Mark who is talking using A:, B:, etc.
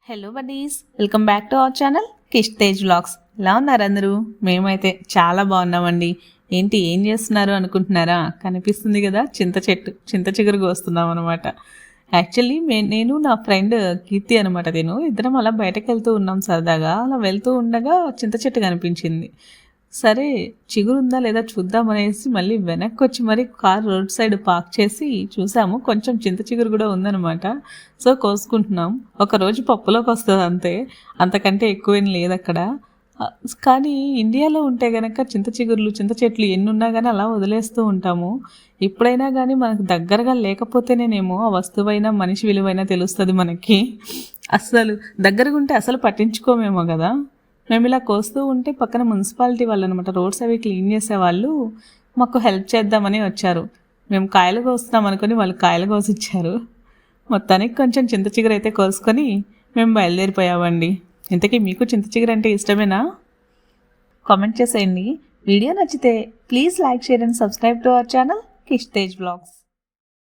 A: Hello buddies, welcome back to our channel Kish Tej vlogs. ఎలా ఉన్నారు అందరూ? మేమైతే చాలా బాగున్నామండి. ఏంటి ఏం చేస్తున్నారు అనుకుంటున్నారా? కనిపిస్తుంది కదా, చింత చిగురు కోస్తున్నాం అనమాట. యాక్చువల్లీ నేను నా ఫ్రెండ్ కీర్తి అనమాట, ఇద్దరం అలా బయటకు వెళ్తూ ఉన్నాం సరదాగా. అలా వెళ్తూ ఉండగా చింత చెట్టు కనిపించింది. సరే చిగురు ఉందా లేదా చూద్దాం అనేసి మళ్ళీ వెనక్కి వచ్చి మరి కార్ రోడ్ సైడ్ పార్క్ చేసి చూసాము. కొంచెం చింత చిగురు కూడా ఉందన్నమాట. సో కోసుకుంటున్నాం. ఒకరోజు పప్పులోకి వస్తుంది అంతే, అంతకంటే ఎక్కువేం లేదు అక్కడ. కానీ ఇండియాలో ఉంటే కనుక చింత చెట్లు ఎన్ని ఉన్నా కానీ అలా వదిలేస్తూ ఉంటాము. ఎప్పుడైనా కానీ మనకు దగ్గరగా లేకపోతేనేమో ఆ వస్తువైనా మనిషి విలువైనా తెలుస్తుంది మనకి. అస్సలు దగ్గరగా ఉంటే అసలు పట్టించుకోమేమో కదా. మేము ఇలా కోస్తూ ఉంటే పక్కన మున్సిపాలిటీ వాళ్ళు అనమాట, రోడ్స్ అవి క్లీన్ చేసేవాళ్ళు మాకు హెల్ప్ చేద్దామని వచ్చారు. మేము కాయలు కోస్తున్నాం అనుకుని వాళ్ళు కాయలు కోసిచ్చారు. మొత్తానికి కొంచెం చింత చిగురు అయితే కోసుకొని మేము బయలుదేరిపోయామండి. ఇంతకీ మీకు చింత చిగురు అంటే ఇష్టమేనా? కామెంట్ చేసేయండి. వీడియో నచ్చితే please like, share and subscribe to our channel Kish Tej vlogs.